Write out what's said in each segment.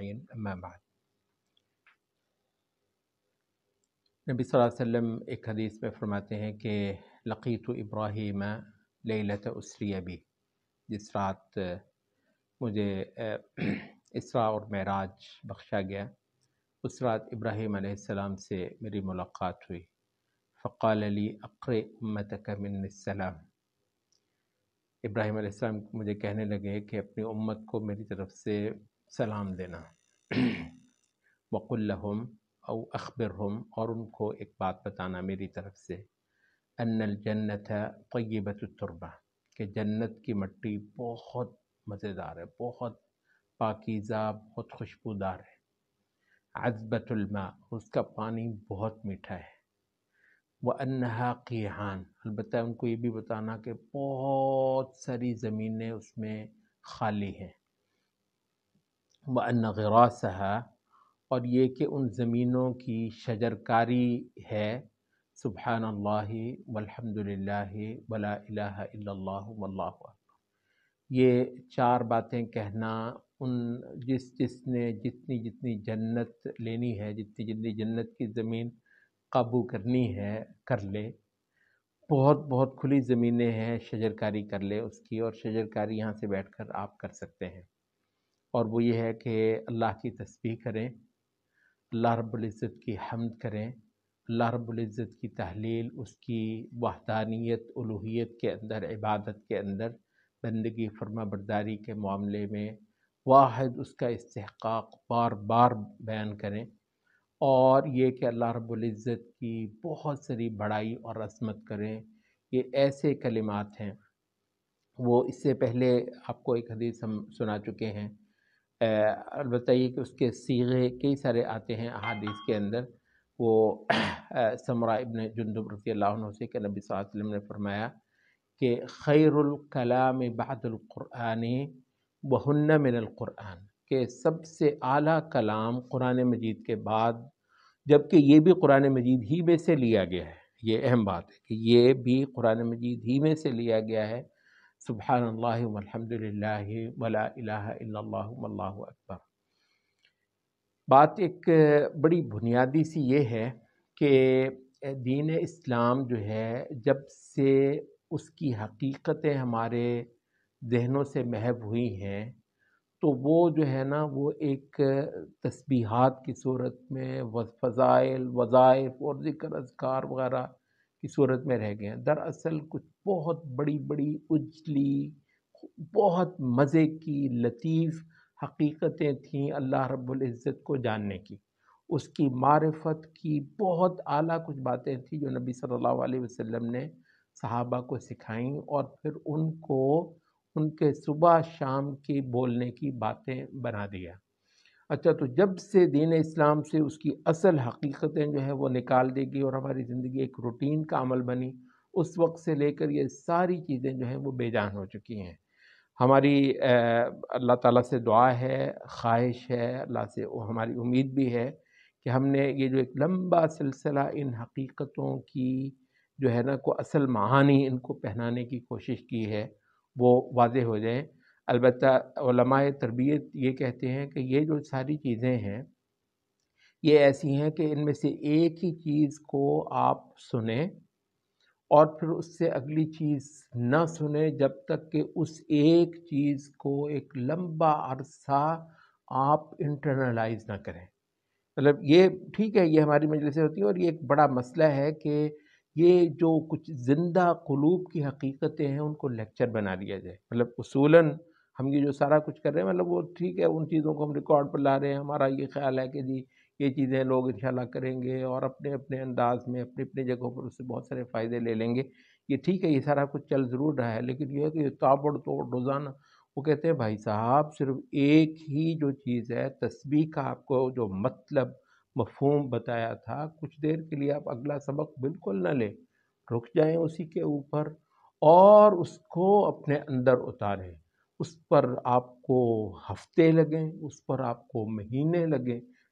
أجمعين أما بعد. نبی صلی اللہ علیہ وسلم ایک حدیث میں فرماتے ہیں کہ لقیت ابراہیم لیلۃ اسری بی، جس رات مجھے اسراء اور معراج بخشا گیا، اس رات ابراہیم علیہ السلام سے میری ملاقات ہوئی. فقال لی اقرئ امتک من السلام. ابراہیم علیہ السلام مجھے کہنے لگے کہ اپنی امت کو میری طرف سے سلام دینا. وقل لہم او اخبرہم، اور ان کو ایک بات بتانا میری طرف سے، ان الجنت طیبۃ التربہ، کہ جنت کی مٹی بہت مزیدار ہے، بہت پاکیزہ، بہت خوشبودار ہے. عذبۃ الماء، اس کا پانی بہت میٹھا ہے. وَأَنَّهَا قِيعان، البتہ ان کو یہ بھی بتانا کہ بہت ساری زمینیں اس میں خالی ہیں. وَأَنَّ غِرَاسَهَا، اور یہ کہ ان زمینوں کی شجرکاری ہے، سبحان اللہ والحمد للہ ولا الہ الا اللہ واللہ اکبر. یہ چار باتیں کہنا ان جس نے جتنی جنت لینی ہے، جتنی جنت کی زمین قابو کرنی ہے کر لے. بہت کھلی زمینیں ہیں، شجرکاری کر لے اس کی، اور شجرکاری یہاں سے بیٹھ کر آپ کر سکتے ہیں. اور وہ یہ ہے کہ اللہ کی تسبیح کریں، اللہ رب العزت کی حمد کریں، اللہ رب العزت کی تحلیل، اس کی وحدانیت الوہیت کے اندر، عبادت کے اندر، بندگی فرما برداری کے معاملے میں واحد اس کا استحقاق بار بار بیان کریں. اور یہ کہ اللہ رب العزت کی بہت ساری بڑائی اور عظمت کریں. یہ ایسے کلمات ہیں، وہ اس سے پہلے آپ کو ایک حدیث ہم سنا چکے ہیں. البتہ یہ کہ اس کے صیغے کئی سارے آتے ہیں احادیث کے اندر. وہ سمرہ ابن جندب رضی اللہ عنہ سے کہ نبی صلی اللہ علیہ وسلم نے فرمایا کہ خیر الکلام بعد القرآن وہن من القرآن، کہ سب سے اعلیٰ کلام قرآن مجید کے بعد، جبکہ یہ بھی قرآن مجید ہی میں سے لیا گیا ہے. یہ اہم بات ہے کہ یہ بھی قرآن مجید ہی میں سے لیا گیا ہے. سبحان اللہ والحمد للہ ولا الہ الا اللہ واللہ اکبر. بات ایک بڑی بنیادی سی یہ ہے کہ دین اسلام جو ہے، جب سے اس کی حقیقتیں ہمارے ذہنوں سے محو ہوئی ہیں، تو وہ جو ہے نا، وہ ایک تسبیحات کی صورت میں، فضائل، وظائف اور ذکر اذکار وغیرہ کی صورت میں رہ گئے ہیں. دراصل کچھ بہت بڑی اجلی، بہت مزے کی لطیف حقیقتیں تھیں اللہ رب العزت کو جاننے کی، اس کی معرفت کی بہت اعلیٰ کچھ باتیں تھیں جو نبی صلی اللہ علیہ وسلم نے صحابہ کو سکھائیں، اور پھر ان کو ان کے صبح شام کی بولنے کی باتیں بنا دیا. اچھا، تو جب سے دین اسلام سے اس کی اصل حقیقتیں جو ہے وہ نکال دے گی اور ہماری زندگی ایک روٹین کا عمل بنی، اس وقت سے لے کر یہ ساری چیزیں جو ہیں وہ بے جان ہو چکی ہیں. ہماری اللہ تعالیٰ سے دعا ہے، خواہش ہے، اللہ سے ہماری امید بھی ہے کہ ہم نے یہ جو ایک لمبا سلسلہ ان حقیقتوں کی جو ہے نا کو اصل معانی ان کو پہنانے کی کوشش کی ہے، وہ واضح ہو جائیں. البتہ علماء تربیت یہ کہتے ہیں کہ یہ جو ساری چیزیں ہیں، یہ ایسی ہیں کہ ان میں سے ایک ہی چیز کو آپ سنیں اور پھر اس سے اگلی چیز نہ سنیں جب تک کہ اس ایک چیز کو ایک لمبا عرصہ آپ انٹرنلائز نہ کریں. مطلب یہ ٹھیک ہے، یہ ہماری مجلسیں ہوتی ہیں، اور یہ ایک بڑا مسئلہ ہے کہ یہ جو کچھ زندہ قلوب کی حقیقتیں ہیں ان کو لیکچر بنا دیا جائے. مطلب اصولاً ہم یہ جو سارا کچھ کر رہے ہیں، مطلب وہ ٹھیک ہے، ان چیزوں کو ہم ریکارڈ پر لا رہے ہیں، ہمارا یہ خیال ہے کہ جی یہ چیزیں لوگ انشاءاللہ کریں گے اور اپنے اپنے انداز میں اپنی جگہوں پر اس سے بہت سارے فائدے لے لیں گے. یہ ٹھیک ہے، یہ سارا کچھ چل ضرور رہا ہے، لیکن یہ ہے کہ یہ تابڑ توڑ روزانہ. وہ کہتے ہیں بھائی صاحب صرف ایک ہی جو چیز ہے، تسبیح کا آپ کو جو مطلب مفہوم بتایا تھا، کچھ دیر کے لیے آپ اگلا سبق بالکل نہ لیں، رک جائیں اسی کے اوپر اور اس کو اپنے اندر اتاریں. اس پر آپ کو ہفتے لگیں، اس پر آپ کو مہینے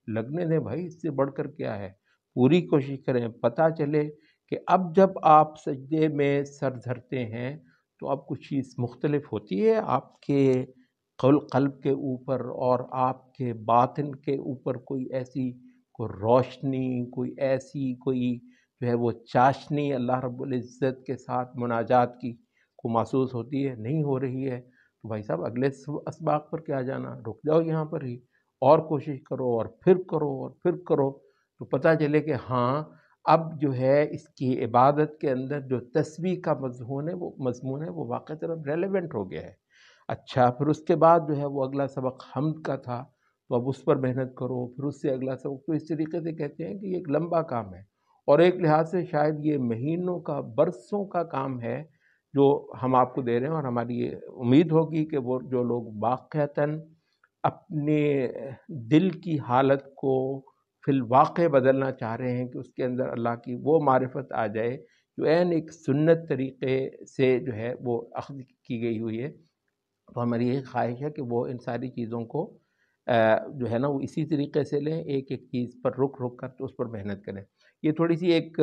لگنے دیں بھائی، اس سے بڑھ کر کیا ہے. پوری کوشش کریں. پتہ چلے کہ اب جب آپ سجدے میں سر دھرتے ہیں تو اب کچھ چیز مختلف ہوتی ہے، آپ کے قلب کے اوپر اور آپ کے باطن کے اوپر کوئی ایسی کوئی روشنی، کوئی ایسی کوئی جو ہے وہ چاشنی اللہ رب العزت کے ساتھ مناجات کی کو محسوس ہوتی ہے؟ نہیں ہو رہی ہے تو بھائی صاحب اگلے اسباق پر کیا جانا، رک جاؤ یہاں پر ہی، اور کوشش کرو اور پھر کرو اور پھر کرو، تو پتہ چلے کہ ہاں اب جو ہے اس کی عبادت کے اندر جو تسبیح کا مضمون ہے وہ واقعی طرف ریلیونٹ ہو گیا ہے۔ اچھا پھر اس کے بعد جو ہے وہ اگلا سبق حمد کا تھا، تو اب اس پر محنت کرو، پھر اس سے اگلا سبق، تو اس طریقے سے کہتے ہیں کہ یہ ایک لمبا کام ہے، اور ایک لحاظ سے شاید یہ مہینوں کا، برسوں کا کام ہے جو ہم آپ کو دے رہے ہیں، اور ہماری یہ امید ہوگی کہ وہ جو لوگ واقعتاً اپنے دل کی حالت کو فی الواقع بدلنا چاہ رہے ہیں کہ اس کے اندر اللہ کی وہ معرفت آ جائے جو عین ایک سنت طریقے سے جو ہے وہ اخذ کی گئی ہوئی ہے، تو ہماری یہ خواہش ہے کہ وہ ان ساری چیزوں کو جو ہے نا وہ اسی طریقے سے لیں، ایک ایک چیز پر رک رک کر تو اس پر محنت کریں۔ یہ تھوڑی سی ایک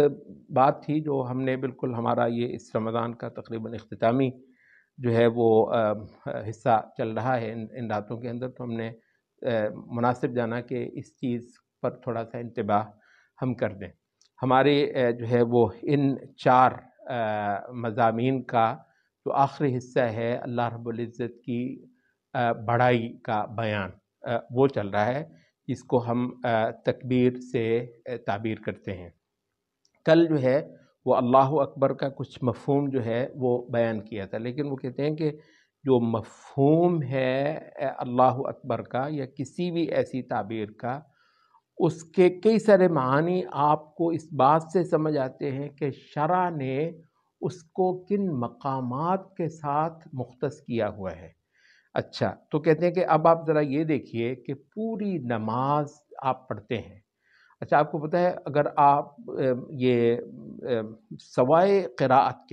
بات تھی جو ہم نے بالکل ہمارا یہ اس رمضان کا تقریباً اختتامی جو ہے وہ حصہ چل رہا ہے ان راتوں کے اندر، تو ہم نے مناسب جانا کہ اس چیز پر تھوڑا سا انتباہ ہم کر دیں۔ ہمارے جو ہے وہ ان 4 مضامین کا جو آخری حصہ ہے اللہ رب العزت کی بڑائی کا بیان، وہ چل رہا ہے، جس کو ہم تکبیر سے تعبیر کرتے ہیں۔ کل جو ہے وہ اللہ اکبر کا کچھ مفہوم جو ہے وہ بیان کیا تھا، لیکن وہ کہتے ہیں کہ جو مفہوم ہے اللہ اکبر کا یا کسی بھی ایسی تعبیر کا، اس کے کئی سارے معانی آپ کو اس بات سے سمجھ آتے ہیں کہ شرع نے اس کو کن مقامات کے ساتھ مختص کیا ہوا ہے۔ اچھا تو کہتے ہیں کہ اب آپ ذرا یہ دیکھیے کہ پوری نماز آپ پڑھتے ہیں، اچھا آپ کو پتہ ہے اگر آپ یہ سوائے قراءت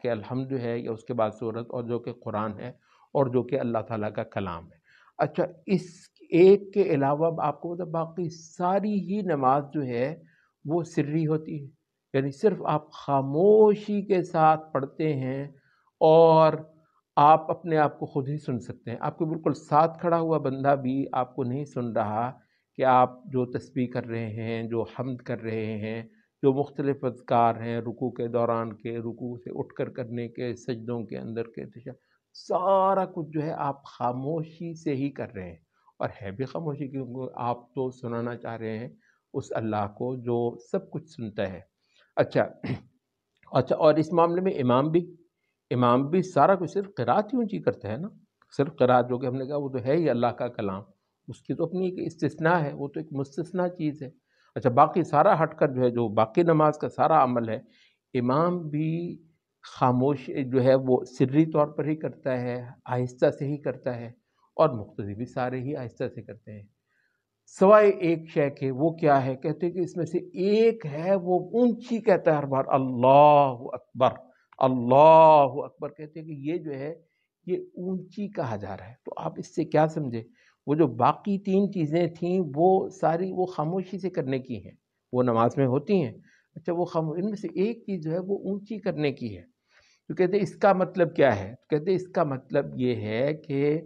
کے الحمد ہے یا اس کے بعد سورت، اور جو کہ قرآن ہے اور جو کہ اللہ تعالیٰ کا کلام ہے، اچھا اس ایک کے علاوہ آپ کو پتہ باقی ساری ہی نماز جو ہے وہ سری ہوتی ہے، یعنی صرف آپ خاموشی کے ساتھ پڑھتے ہیں اور آپ اپنے آپ کو خود ہی سن سکتے ہیں، آپ کے بالکل ساتھ کھڑا ہوا بندہ بھی آپ کو نہیں سن رہا کہ آپ جو تسبیح کر رہے ہیں، جو حمد کر رہے ہیں، جو مختلف اذکار ہیں، رکوع کے دوران کے، رکوع سے اٹھ کر کرنے کے، سجدوں کے اندر کے، سارا کچھ جو ہے آپ خاموشی سے ہی کر رہے ہیں، اور ہے بھی خاموشی کیونکہ آپ تو سنانا چاہ رہے ہیں اس اللہ کو جو سب کچھ سنتا ہے۔ اچھا اور اس معاملے میں امام بھی سارا کچھ صرف قرات ہی اونچی کرتا ہے نا، صرف قرات جو کہ ہم نے کہا وہ تو ہے ہی اللہ کا کلام، اس کی تو اپنی ایک استثناء ہے، وہ تو ایک مستثنیٰ چیز ہے۔ اچھا باقی سارا ہٹ کر جو ہے جو باقی نماز کا سارا عمل ہے، امام بھی خاموش جو ہے وہ سری طور پر ہی کرتا ہے، آہستہ سے ہی کرتا ہے، اور مقتدی بھی سارے ہی آہستہ سے کرتے ہیں، سوائے ایک شے کے۔ وہ کیا ہے؟ کہتے ہیں کہ اس میں سے ایک ہے وہ اونچی کہتا ہے ہر بار اللہ اکبر اللہ اکبر، کہتے ہیں کہ یہ جو ہے یہ اونچی کہا جا رہا ہے۔ تو آپ اس سے کیا سمجھے؟ وہ جو باقی 3 چیزیں تھیں وہ ساری وہ خاموشی سے کرنے کی ہیں، وہ نماز میں ہوتی ہیں، اچھا وہ ان میں سے ایک چیز جو ہے وہ اونچی کرنے کی ہے۔ تو کہتے ہیں اس کا مطلب کیا ہے؟ کہتے ہیں اس کا مطلب یہ ہے کہ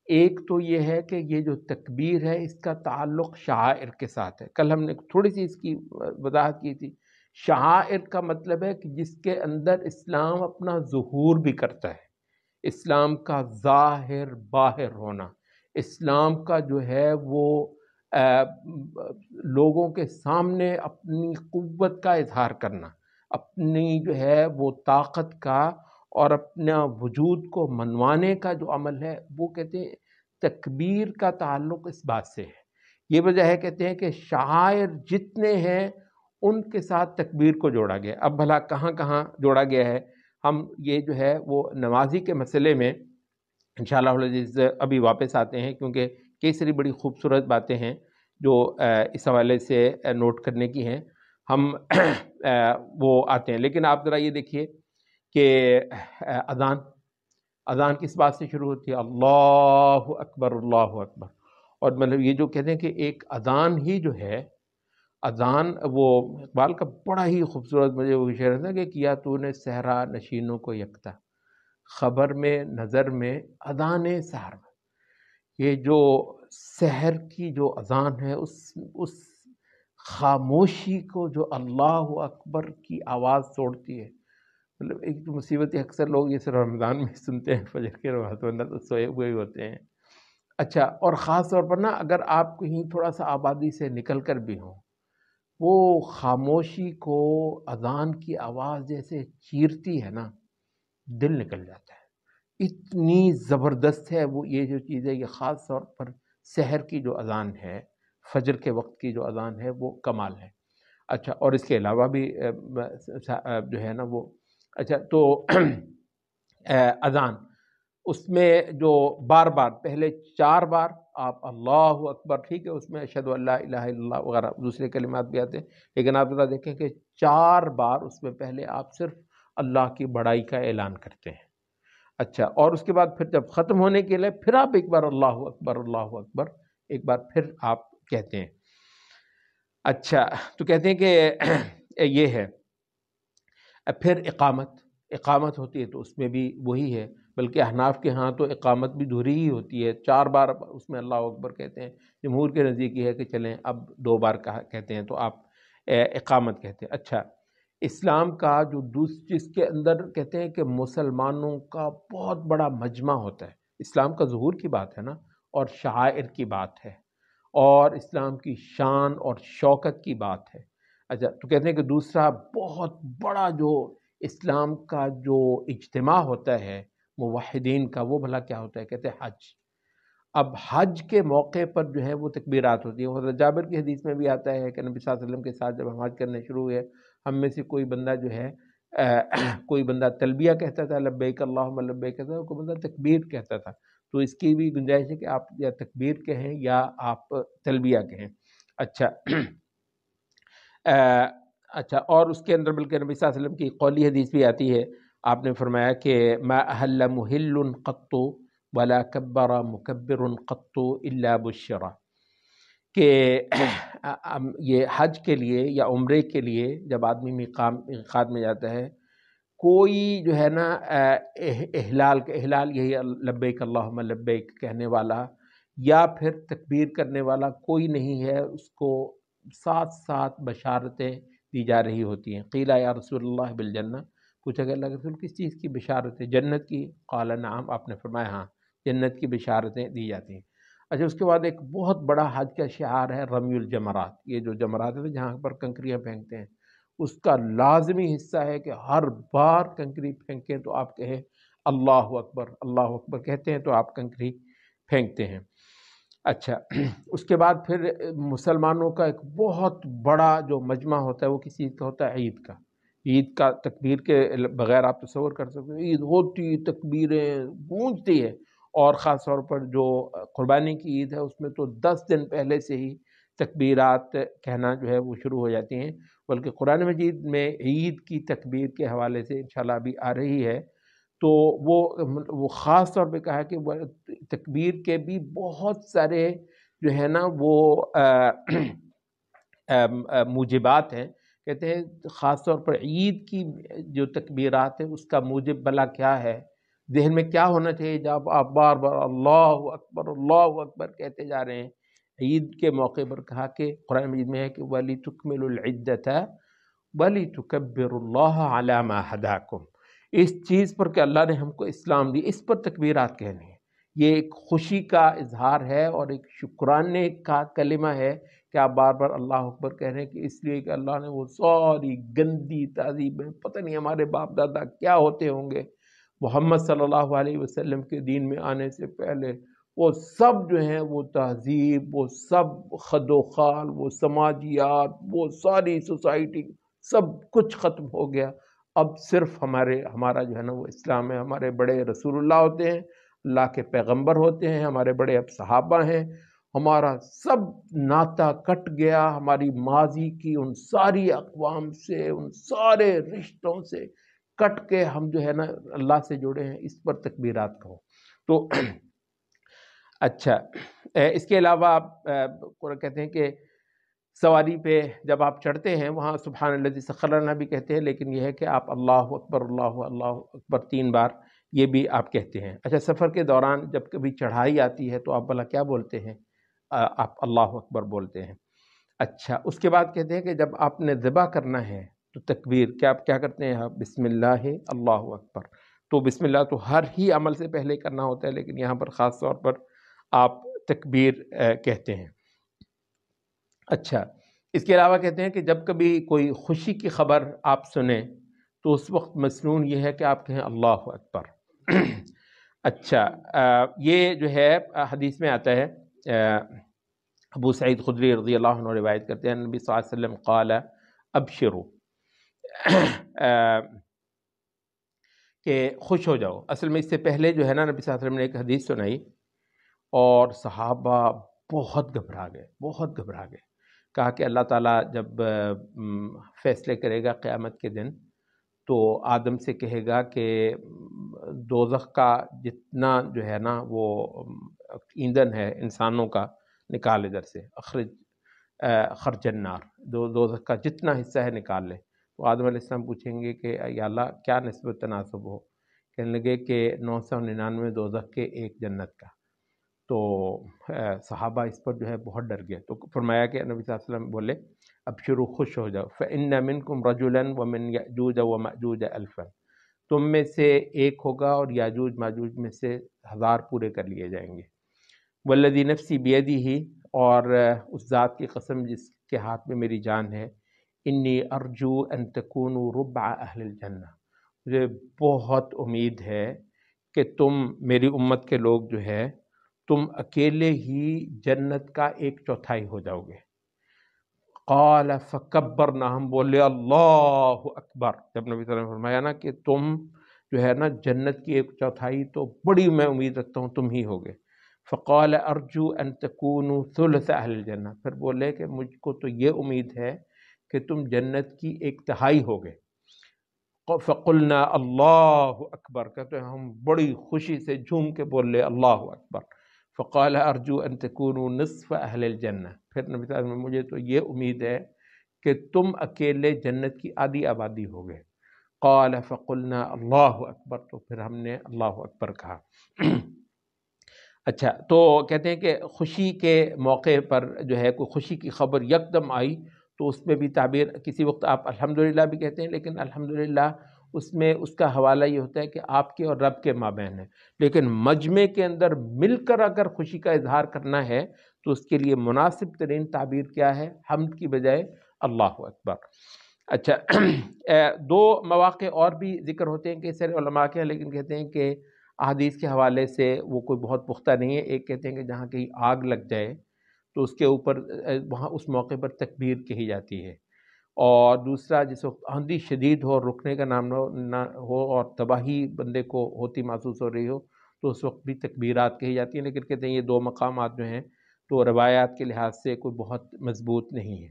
ایک تو یہ ہے کہ یہ جو تکبیر ہے اس کا تعلق شعائر کے ساتھ ہے، کل ہم نے تھوڑی سی اس کی وضاحت کی تھی۔ شعائر کا مطلب ہے کہ جس کے اندر اسلام اپنا ظہور بھی کرتا ہے، اسلام کا ظاہر باہر ہونا، اسلام کا جو ہے وہ لوگوں کے سامنے اپنی قوت کا اظہار کرنا، اپنی جو ہے وہ طاقت کا اور اپنا وجود کو منوانے کا جو عمل ہے، وہ کہتے ہیں تکبیر کا تعلق اس بات سے ہے۔ یہ وجہ ہے کہتے ہیں کہ شعائر جتنے ہیں ان کے ساتھ تکبیر کو جوڑا گیا۔ اب بھلا کہاں کہاں جوڑا گیا ہے؟ ہم یہ جو ہے وہ نمازی کے مسئلے میں انشاءاللہ العزیز ابھی واپس آتے ہیں، کیونکہ کئی ساری بڑی خوبصورت باتیں ہیں جو اس حوالے سے نوٹ کرنے کی ہیں، ہم وہ آتے ہیں۔ لیکن آپ ذرا یہ دیکھیے کہ اذان کس بات سے شروع ہوتی ہے؟ اللہ اکبر اللہ اکبر، اور مطلب یہ جو کہتے ہیں کہ ایک اذان ہی جو ہے، اذان وہ اقبال کا بڑا ہی خوبصورت مجھے وہ شعر ہے کہ کیا تو نے صحرا نشینوں کو یکتا، خبر میں، نظر میں، اذان سحر میں، یہ جو سحر کی جو اذان ہے اس خاموشی کو جو اللہ اکبر کی آواز توڑتی ہے. مطلب ایک جو مصیبت ہے، اکثر لوگ یہ صرف رمضان میں سنتے ہیں فجر کے نماز ورنہ تو سوئے ہوئے ہوتے ہیں. اچھا، اور خاص طور پر نا اگر آپ کہیں تھوڑا سا آبادی سے نکل کر بھی ہوں، وہ خاموشی کو اذان کی آواز جیسے چیرتی ہے نا، دل نکل جاتا ہے. اتنی زبردست ہے وہ یہ جو چیز ہے. یہ خاص طور پر سحر کی جو اذان ہے، فجر کے وقت کی جو اذان ہے، وہ کمال ہے. اچھا، اور اس کے علاوہ بھی جو ہے نا وہ اچھا تو اذان اس میں جو بار بار پہلے 4 بار آپ اللہ اکبر، ٹھیک ہے، اس میں اشہد ان لا الہ الا اللہ وغیرہ دوسرے کلمات بھی آتے ہیں، لیکن آپ ذرا دیکھیں کہ 4 بار اس میں پہلے آپ صرف اللہ کی بڑائی کا اعلان کرتے ہیں. اچھا، اور اس کے بعد پھر جب ختم ہونے کے لیے پھر آپ ایک بار اللہ اکبر اللہ اکبر ایک بار پھر آپ کہتے ہیں. اچھا، تو کہتے ہیں کہ یہ ہے. پھر اقامت ہوتی ہے تو اس میں بھی وہی ہے، بلکہ احناف کے ہاں تو اقامت بھی دھری ہی ہوتی ہے، 4 بار اس میں اللہ اکبر کہتے ہیں. جمہور کے نزدیک یہ ہے کہ چلیں اب 2 بار کہتے ہیں تو آپ اقامت کہتے ہیں. اچھا، اسلام کا جو جس کے اندر کہتے ہیں کہ مسلمانوں کا بہت بڑا مجمع ہوتا ہے. اسلام کا ظہور کی بات ہے نا، اور شعائر کی بات ہے، اور اسلام کی شان اور شوکت کی بات ہے. اچھا، تو کہتے ہیں کہ دوسرا بہت بڑا جو اسلام کا جو اجتماع ہوتا ہے موحدین کا، وہ بھلا کیا ہوتا ہے؟ کہتے ہیں حج. اب حج کے موقع پر جو ہے وہ تکبیرات ہوتی ہیں. حضرت جابر کی حدیث میں بھی آتا ہے کہ نبی صلی اللہ علیہ وسلم کے ساتھ جب ہم حج کرنے شروع ہوئے، ہم میں سے کوئی بندہ جو ہے کوئی بندہ تلبیہ کہتا تھا، لبیک اللہم لبیک کہتا تھا، کوئی بندہ تکبیر کہتا تھا. تو اس کی بھی گنجائش ہے کہ آپ یا تکبیر کہیں یا آپ تلبیہ کہیں. اچھا اچھا، اور اس کے اندر بلکہ نبی صلی اللہ علیہ وسلم کی قولی حدیث بھی آتی ہے. آپ نے فرمایا کہ ما احل محل قط ولا کبر مکبر قط الا بشرا، کہ یہ حج کے لیے یا عمرے کے لیے جب آدمی میقات میں جاتا ہے، کوئی جو ہے نا احلال یہی لبیک اللہم لبیک کہنے والا یا پھر تکبیر کرنے والا کوئی نہیں ہے. اس کو ساتھ ساتھ بشارتیں دی جا رہی ہوتی ہیں. قیل یا رسول اللہ بالجنہ، پوچھا کہ اللہ کے رسول کس چیز کی بشارت ہے؟ جنت کی. قال نعم، آپ نے فرمایا ہاں، جنت کی بشارتیں دی جاتی ہیں. اچھا، اس کے بعد ایک بہت بڑا حج کا شعار ہے رمی الجمرات. یہ جو جمرات ہیں جہاں پر کنکریاں پھینکتے ہیں، اس کا لازمی حصہ ہے کہ ہر بار کنکری پھینکیں تو آپ کہیں اللہ اکبر کہتے ہیں تو آپ کنکری پھینکتے ہیں. اچھا، اس کے بعد پھر مسلمانوں کا ایک بہت بڑا جو مجمع ہوتا ہے وہ کس چیز کا ہوتا ہے؟ عید کا. عید کا تکبیر کے بغیر آپ تصور کر سکتے ہیں، عید ہوتی، تکبیریں گونجتی ہے. اور خاص طور پر جو قربانی کی عید ہے اس میں تو 10 دن پہلے سے ہی تکبیرات کہنا جو ہے وہ شروع ہو جاتی ہیں. بلکہ قرآن مجید میں عید کی تکبیر کے حوالے سے انشاءاللہ ابھی آ رہی ہے، تو وہ خاص طور پہ کہا کہ وہ تکبیر کے بھی بہت سارے جو ہے نا وہ موجبات ہیں. کہتے ہیں خاص طور پر عید کی جو تکبیرات ہیں اس کا موجب بلا کیا ہے، ذہن میں کیا ہونا چاہیے جب آپ بار بار اللہ اکبر کہتے جا رہے ہیں. عید کے موقع پر کہا کہ قرآن مجید میں ہے کہ وَلِتُكْمِلُوا الْعِدَّةَ وَلِتُكَبِّرُوا اللَّهَ عَلَى مَا هَدَاكُمْ. اس چیز پر کہ اللہ نے ہم کو اسلام دی، اس پر تکبیرات کہنے ہیں. یہ ایک خوشی کا اظہار ہے اور ایک شکرانے کا کلمہ ہے کہ آپ بار بار اللہ اکبر کہہ رہے ہیں، کہ اس لیے کہ اللہ نے وہ ساری گندی تہذیبیں، پتہ نہیں ہمارے باپ دادا کیا ہوتے ہوں گے، محمد صلی اللہ علیہ وسلم کے دین میں آنے سے پہلے وہ سب جو ہیں وہ تہذیب، وہ سب خد و خال، وہ سماجیات، وہ ساری سوسائٹی سب کچھ ختم ہو گیا. اب صرف ہمارا جو ہے نا وہ اسلام ہے. ہمارے بڑے رسول اللہ ہوتے ہیں، اللہ کے پیغمبر ہوتے ہیں، ہمارے بڑے اب صحابہ ہیں. ہمارا سب ناطہ کٹ گیا، ہماری ماضی کی ان ساری اقوام سے، ان سارے رشتوں سے کٹ کے ہم جو ہے نا اللہ سے جڑے ہیں. اس پر تکبیرات کہو تو اچھا، اس کے علاوہ آپ کہتے ہیں کہ سواری پہ جب آپ چڑھتے ہیں وہاں سبحان الذی سخر لنا بھی کہتے ہیں، لیکن یہ ہے کہ آپ اللہ اکبر 3 بار یہ بھی آپ کہتے ہیں۔ اچھا، سفر کے دوران جب کبھی چڑھائی آتی ہے تو آپ بھلا کیا بولتے ہیں؟ آپ اللہ اکبر بولتے ہیں۔ اچھا، اس کے بعد کہتے ہیں کہ جب آپ نے ذبح کرنا ہے تو تکبیر کیا کرتے ہیں آپ؟ بسم اللہ اللہ اکبر۔ تو بسم اللہ تو ہر ہی عمل سے پہلے کرنا ہوتا ہے، لیکن یہاں پر خاص طور پر آپ تکبیر کہتے ہیں۔ اچھا، اس کے علاوہ کہتے ہیں کہ جب کبھی کوئی خوشی کی خبر آپ سنیں تو اس وقت مسنون یہ ہے کہ آپ کہیں اللہ اکبر۔ اچھا، یہ جو ہے حدیث میں آتا ہے، ابو سعید خدری رضی اللہ عنہ روایت کرتے ہیں، نبی صلی اللہ علیہ وسلم قال ابشروا، کہ خوش ہو جاؤ۔ اصل میں اس سے پہلے جو ہے نا، نبی صلی اللہ علیہ وسلم نے ایک حدیث سنائی اور صحابہ بہت گھبرا گئے، کہا کہ اللہ تعالیٰ جب فیصلے کرے گا قیامت کے دن تو آدم سے کہے گا کہ دوزخ کا جتنا جو ہے نا وہ ایندھن ہے انسانوں کا نکال ادھر سے، خرج النار، دوزخ کا جتنا حصہ ہے نکال لے۔ تو آدم علیہ السلام پوچھیں گے کہ یا اللہ کیا نسبت تناسب ہو؟ کہنے لگے کہ 999 دوزخ کے ایک جنت کا۔ تو صحابہ اس پر جو ہے بہت ڈر گئے، تو فرمایا کہ نبی صلی اللہ علیہ وسلم بولے ابشروا، خوش ہو جاؤ، فإن منکم رجلا ومن یأجوج ومأجوج الفا، تم میں سے ایک ہوگا اور یاجوج ماجوج میں سے 1000 پورے کر لیے جائیں گے۔ والذی نفسی بیدہ، اور اس ذات کی قسم جس کے ہاتھ میں میری جان ہے، انی ارجو ان تکونوا ربع اہل الجنہ، مجھے بہت امید ہے کہ تم میری امت کے لوگ جو ہے تم اکیلے ہی جنت کا 1/4 ہو جاؤ گے۔ قال فکبرنا، ہم بولے اللہ اکبر۔ جب نبی صلی اللہ علیہ وسلم نے فرمایا نا کہ تم جو ہے نا جنت کی 1/4 تو بڑی میں امید رکھتا ہوں تم ہی ہوگے۔ فقال ارجو ان تکونوا ثلث اہل الجنہ، پھر بولے کہ مجھ کو تو یہ امید ہے کہ تم جنت کی 1/3 ہوگے۔ فقلنا اللہ اکبر، کہتے ہیں ہم بڑی خوشی سے جھوم کے بول لے اللہ اکبر۔ فقال ارجو ان تکونوا نصف اہل الجنہ، پھر نبی صلی اللہ علیہ وسلم مجھے تو یہ امید ہے کہ تم اکیلے جنت کی آدھی آبادی ہوگے۔ قال فقلنا اللہ اکبر، تو پھر ہم نے اللہ اکبر کہا۔ اچھا، تو کہتے ہیں کہ خوشی کے موقع پر جو ہے کوئی خوشی کی خبر یکدم آئی تو اس میں بھی تعبیر، کسی وقت آپ الحمدللہ بھی کہتے ہیں، لیکن الحمدللہ اس میں اس کا حوالہ یہ ہوتا ہے کہ آپ کے اور رب کے مابین ہے، لیکن مجمع کے اندر مل کر اگر خوشی کا اظہار کرنا ہے تو اس کے لیے مناسب ترین تعبیر کیا ہے؟ حمد کی بجائے اللہ اکبر۔ اچھا، 2 مواقع اور بھی ذکر ہوتے ہیں کہ سارے علماء کے ہیں، لیکن کہتے ہیں کہ احادیث کے حوالے سے وہ کوئی بہت پختہ نہیں ہے۔ ایک کہتے ہیں کہ جہاں کہیں آگ لگ جائے تو اس کے اوپر وہاں اس موقع پر تکبیر کہی جاتی ہے، اور دوسرا جس وقت آندھی شدید ہو، رکنے کا نام نہ ہو اور تباہی بندے کو ہوتی محسوس ہو رہی ہو تو اس وقت بھی تکبیرات کہی جاتی ہیں، لیکن کہتے ہیں یہ 2 مقامات جو ہیں تو روایات کے لحاظ سے کوئی بہت مضبوط نہیں ہے۔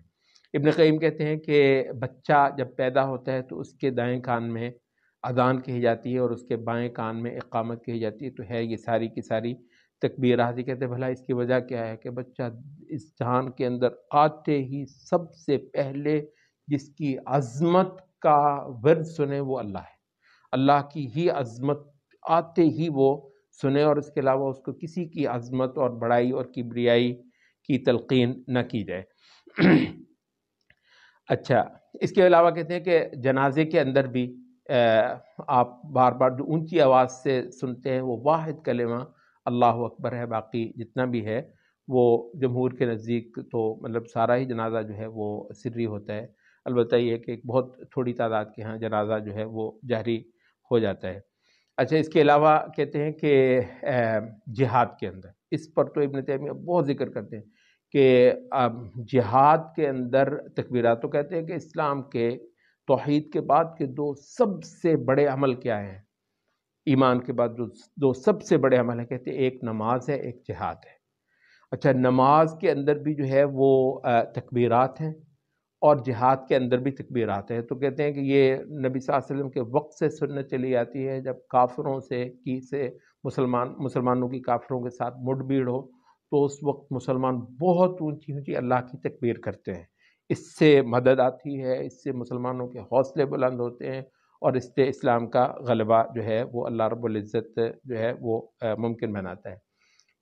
ابن قیم کہتے ہیں کہ بچہ جب پیدا ہوتا ہے تو اس کے دائیں کان میں اذان کہی جاتی ہے اور اس کے بائیں کان میں اقامت کہی جاتی ہے، تو ہے یہ ساری کی ساری تکبیرات ہی۔ کہتے ہیں بھلا اس کی وجہ کیا ہے کہ بچہ اس جہان کے اندر آتے ہی سب سے پہلے جس کی عظمت کا ورد سنے وہ اللہ ہے، اللہ کی ہی عظمت آتے ہی وہ سنے، اور اس کے علاوہ اس کو کسی کی عظمت اور بڑائی اور کبریائی کی تلقین نہ کی جائے۔ اچھا، اس کے علاوہ کہتے ہیں کہ جنازے کے اندر بھی آپ بار بار جو اونچی آواز سے سنتے ہیں وہ واحد کلمہ اللہ اکبر ہے، باقی جتنا بھی ہے وہ جمہور کے نزدیک تو مطلب سارا ہی جنازہ جو ہے وہ سری ہوتا ہے، البتہ یہ کہ ایک بہت تھوڑی تعداد کے ہاں جنازہ جو ہے وہ جہری ہو جاتا ہے۔ اچھا، اس کے علاوہ کہتے ہیں کہ جہاد کے اندر، اس پر تو ابن تیمیہ بہت ذکر کرتے ہیں کہ جہاد کے اندر تکبیرات، تو کہتے ہیں کہ اسلام کے توحید کے بعد کے 2 سب سے بڑے عمل کیا ہیں؟ ایمان کے بعد جو 2 سب سے بڑے عمل ہیں، کہتے ہیں ایک نماز ہے، ایک جہاد ہے۔ اچھا، نماز کے اندر بھی جو ہے وہ تکبیرات ہیں اور جہاد کے اندر بھی تکبیرات ہیں، تو کہتے ہیں کہ یہ نبی صلی اللہ علیہ وسلم کے وقت سے سنت چلی آتی ہے، جب کافروں سے مسلمانوں کی کافروں کے ساتھ مڈ بھیڑ ہو تو اس وقت مسلمان بہت اونچی اونچی اللہ کی تکبیر کرتے ہیں، اس سے مدد آتی ہے، اس سے مسلمانوں کے حوصلے بلند ہوتے ہیں اور اس سے اسلام کا غلبہ جو ہے وہ اللہ رب العزت جو ہے وہ ممکن بناتا ہے۔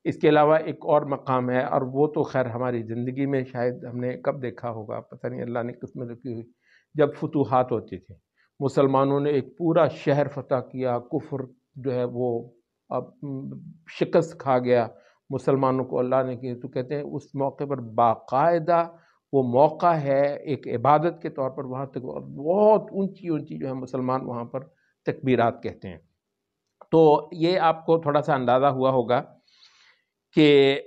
اس کے علاوہ ایک اور مقام ہے، اور وہ تو خیر ہماری زندگی میں شاید ہم نے کب دیکھا ہوگا، پتہ نہیں اللہ نے قسمت رکھی ہوئی، جب فتوحات ہوتی تھی، مسلمانوں نے ایک پورا شہر فتح کیا، کفر جو ہے وہ اب شکست کھا گیا مسلمانوں کو اللہ نے کی، تو کہتے ہیں اس موقع پر باقاعدہ وہ موقع ہے ایک عبادت کے طور پر، وہاں تک بہت اونچی اونچی جو ہے مسلمان وہاں پر تکبیرات کہتے ہیں۔ تو یہ آپ کو تھوڑا سا اندازہ ہوا ہوگا کہ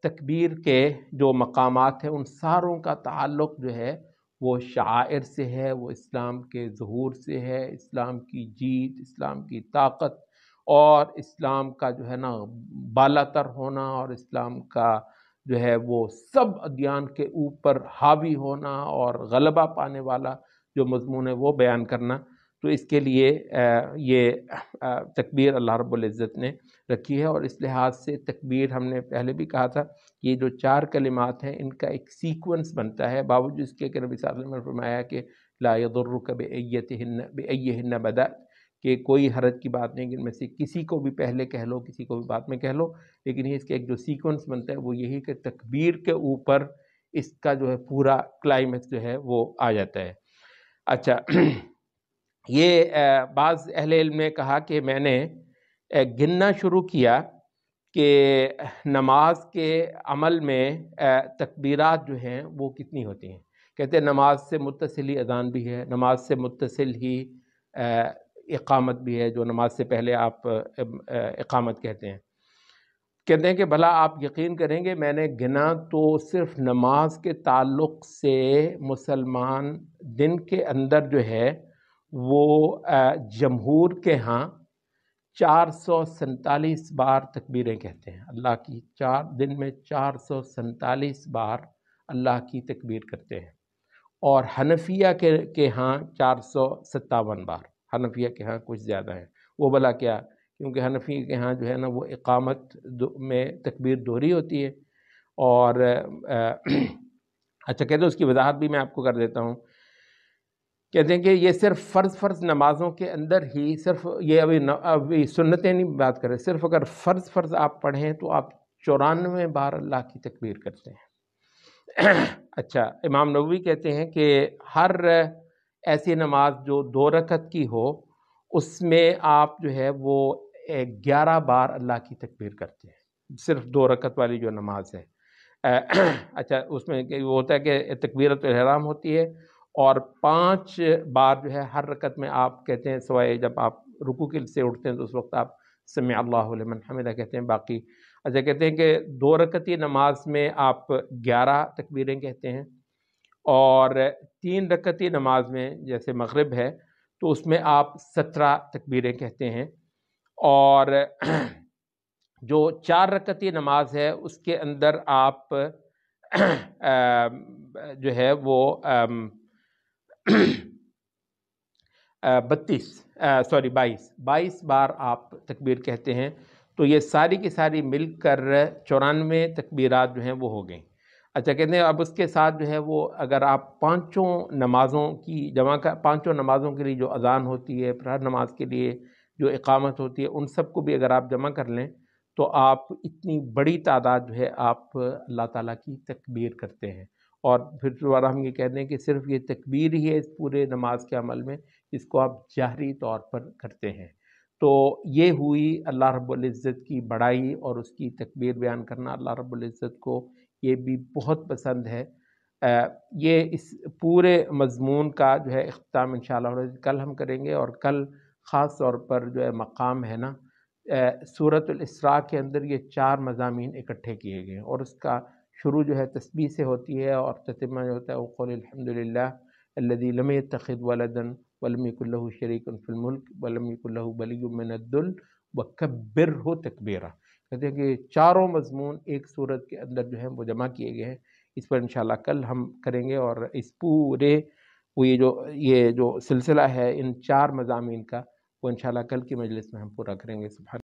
تکبیر کے جو مقامات ہیں ان ساروں کا تعلق جو ہے وہ شعائر سے ہے، وہ اسلام کے ظہور سے ہے، اسلام کی جیت، اسلام کی طاقت، اور اسلام کا جو ہے نا بالا تر ہونا، اور اسلام کا جو ہے وہ سب ادیان کے اوپر حاوی ہونا اور غلبہ پانے والا جو مضمون ہے وہ بیان کرنا۔ تو اس کے لیے یہ تکبیر اللہ رب العزت نے رکھی ہے، اور اس لحاظ سے تکبیر ہم نے پہلے بھی کہا تھا، یہ جو 4 کلمات ہیں ان کا ایک سیکونس بنتا ہے، باوجود اس کے کہ نبی صلی اللہ علیہ وسلم نے فرمایا کہ لا یضرک بأیہن بدأت، کہ کوئی حرج کی بات نہیں کہ ان میں سے کسی کو بھی پہلے کہہ لو، کسی کو بھی بعد میں کہہ لو، لیکن یہ اس کا ایک جو سیکونس بنتا ہے وہ یہی کہ تکبیر کے اوپر اس کا جو ہے پورا کلائمیکس جو ہے وہ آ جاتا ہے۔ اچھا، یہ بعض اہل علم نے کہا کہ میں نے گننا شروع کیا کہ نماز کے عمل میں تکبیرات جو ہیں وہ کتنی ہوتی ہیں۔ کہتے ہیں نماز سے متصل ہی اذان بھی ہے، نماز سے متصل ہی اقامت بھی ہے، جو نماز سے پہلے آپ اقامت کہتے ہیں۔ کہتے ہیں کہ بھلا آپ یقین کریں گے، میں نے گنا تو صرف نماز کے تعلق سے مسلمان دن کے اندر جو ہے وہ جمہور کے ہاں 447 بار تکبیریں کہتے ہیں، اللہ کی دن میں 447 بار اللہ کی تکبیر کرتے ہیں، اور حنفیہ کے ہاں 457 بار، حنفیہ کے ہاں کچھ زیادہ ہیں۔ وہ بھلا کیا؟ کیونکہ حنفی کے ہاں جو ہے نا وہ اقامت میں تکبیر دوہری ہوتی ہے، اور اچھا کہتے ہیں اس کی وضاحت بھی میں آپ کو کر دیتا ہوں۔ کہتے ہیں کہ یہ صرف فرض نمازوں کے اندر ہی، صرف یہ ابھی سنتیں نہیں بات کر رہے، صرف اگر فرض آپ پڑھیں تو آپ 94 بار اللہ کی تکبیر کرتے ہیں۔ اچھا، امام نووی کہتے ہیں کہ ہر ایسی نماز جو 2 رکعت کی ہو اس میں آپ جو ہے وہ 11 بار اللہ کی تکبیر کرتے ہیں، صرف 2 رکعت والی جو نماز ہے۔ اچھا، اس میں وہ ہوتا ہے کہ تکبیرۃ الاحرام ہوتی ہے، اور 5 بار جو ہے ہر رکعت میں آپ کہتے ہیں، سوائے جب آپ رکوع سے اٹھتے ہیں تو اس وقت آپ سمع اللہ لمن حمدہ کہتے ہیں، باقی اچھا کہتے ہیں کہ 2 رکعتی نماز میں آپ 11 تکبیریں کہتے ہیں، اور 3 رکعتی نماز میں جیسے مغرب ہے تو اس میں آپ 17 تکبیریں کہتے ہیں، اور جو 4 رکعتی نماز ہے اس کے اندر آپ جو ہے وہ 22 بار آپ تکبیر کہتے ہیں۔ تو یہ ساری کی ساری مل کر 94 تکبیرات جو ہیں وہ ہو گئیں۔ اچھا کہتے ہیں اب اس کے ساتھ جو ہے وہ اگر آپ 5 نمازوں کی جمع کر، 5 نمازوں کے لیے جو اذان ہوتی ہے، پھر ہر نماز کے لیے جو اقامت ہوتی ہے، ان سب کو بھی اگر آپ جمع کر لیں تو آپ اتنی بڑی تعداد جو ہے آپ اللہ تعالیٰ کی تکبیر کرتے ہیں۔ اور پھر دوبارہ ہم یہ کہتے ہیں کہ صرف یہ تکبیر ہی ہے اس پورے نماز کے عمل میں جس کو آپ جہری طور پر کرتے ہیں۔ تو یہ ہوئی اللہ رب العزت کی بڑائی اور اس کی تکبیر بیان کرنا۔ اللہ رب العزت کو یہ بھی بہت پسند ہے۔ یہ اس پورے مضمون کا جو ہے اختتام انشاءاللہ کل ہم کریں گے، اور کل خاص طور پر جو ہے مقام ہے نا سورۃ الاسراء کے اندر یہ 4 مضامین اکٹھے کیے گئے، اور اس کا شروع جو ہے تسبیح سے ہوتی ہے، اور تتمہ جو ہوتا ہے وقل الحمدللہ الذی لم یتخذ ولدا ولم یکن لہ شریک فی الملک ولم یکن لہ ولی من الذل وکبرہ تکبیرا۔ کہتے ہیں کہ چاروں مضمون ایک صورت کے اندر جو ہے وہ جمع کیے گئے ہیں۔ اس پر انشاءاللہ کل ہم کریں گے، اور اس پورے یہ جو سلسلہ ہے ان 4 مضامین کا وہ انشاءاللہ کل کی مجلس میں ہم پورا کریں گے۔ سبحان